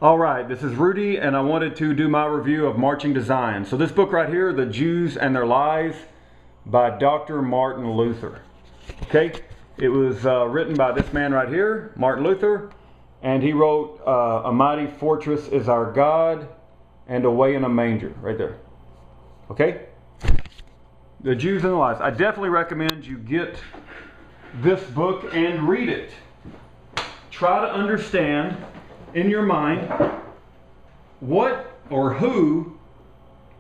All right, this is Rudy, and I wanted to do my review of Marching to Zion. So this book right here, The Jews and Their Lies, by Dr. Martin Luther. Okay, it was written by this man right here, Martin Luther, and he wrote A Mighty Fortress is Our God and Away in a Manger, right there. Okay, The Jews and the Lies. I definitely recommend you get this book and read it. Try to understand in your mind what or who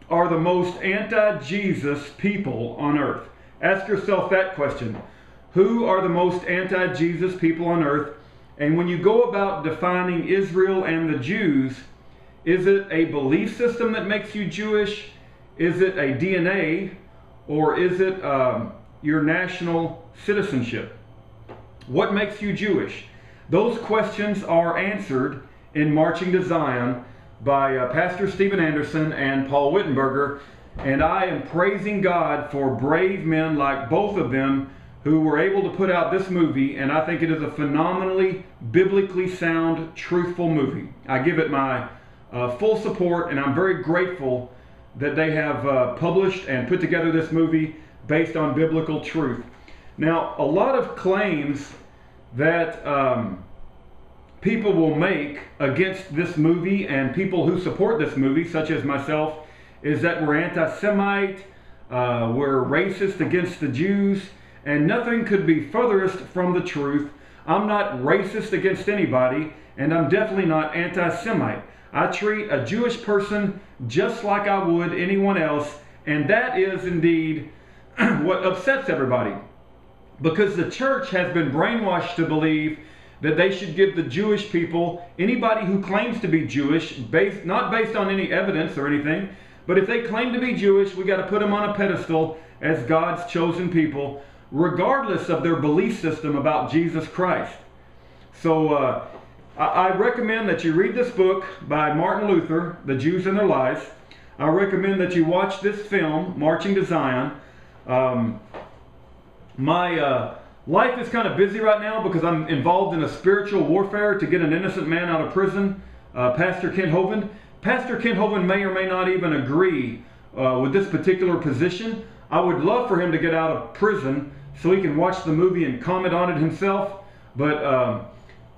are the most anti-Jesus people on earth. Ask yourself that question. Who are the most anti-Jesus people on earth? And when you go about defining Israel and the Jews, is it a belief system that makes you Jewish? Is it a DNA? Or is it your national citizenship? What makes you Jewish? Those questions are answered in Marching to Zion by Pastor Steven Anderson and Paul Wittenberger, and I am praising God for brave men like both of them who were able to put out this movie, and I think it is a phenomenally biblically sound, truthful movie. I give it my full support, and I'm very grateful that they have published and put together this movie based on biblical truth. Now, a lot of claims that people will make against this movie and people who support this movie, such as myself, is that we're anti-Semite, we're racist against the Jews, and nothing could be furthest from the truth. I'm not racist against anybody, and I'm definitely not anti-Semite. I treat a Jewish person just like I would anyone else, and that is indeed what upsets everybody. Because the church has been brainwashed to believe that they should give the Jewish people, anybody who claims to be Jewish, not based on any evidence or anything, but if they claim to be Jewish, we got to put them on a pedestal as God's chosen people, regardless of their belief system about Jesus Christ. So I recommend that you read this book by Martin Luther, The Jews and Their Lies. I recommend that you watch this film, Marching to Zion. My life is kind of busy right now because I'm involved in a spiritual warfare to get an innocent man out of prison, Pastor Kent Hovind. Pastor Kent Hovind may or may not even agree with this particular position. I would love for him to get out of prison so he can watch the movie and comment on it himself, but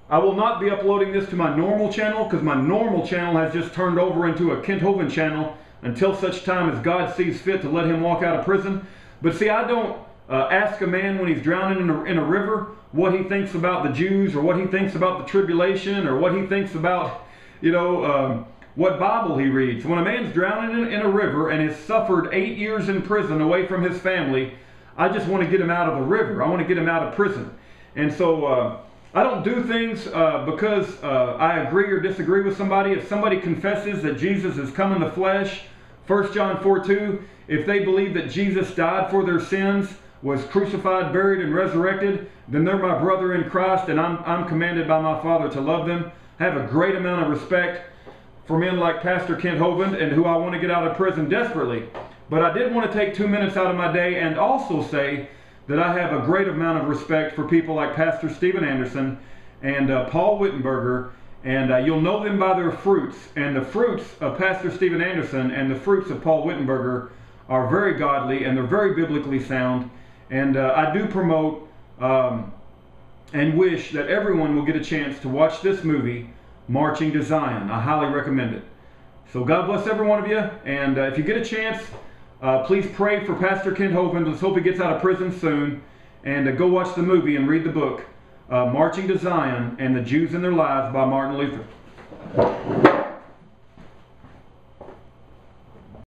I will not be uploading this to my normal channel because my normal channel has just turned over into a Kent Hovind channel until such time as God sees fit to let him walk out of prison. But see, I don't ask a man when he's drowning in a river what he thinks about the Jews or what he thinks about the tribulation or what he thinks about, what Bible he reads. When a man's drowning in a river and has suffered 8 years in prison away from his family, I just want to get him out of the river. I want to get him out of prison. And so I don't do things because I agree or disagree with somebody. If somebody confesses that Jesus has come in the flesh, 1 John 4:2, if they believe that Jesus died for their sins, was crucified, buried, and resurrected, then they're my brother in Christ, and I'm commanded by my Father to love them. I have a great amount of respect for men like Pastor Kent Hovind, and who I want to get out of prison desperately. But I did want to take 2 minutes out of my day and also say that I have a great amount of respect for people like Pastor Steven Anderson and Paul Wittenberger, and you'll know them by their fruits. And the fruits of Pastor Steven Anderson and the fruits of Paul Wittenberger are very godly, and they're very biblically sound. And I do promote and wish that everyone will get a chance to watch this movie, Marching to Zion. I highly recommend it. So God bless every one of you, and if you get a chance, please pray for Pastor Kent Hovind. Let's hope he gets out of prison soon, and go watch the movie and read the book, Marching to Zion and the Jews and Their Lives by Martin Luther.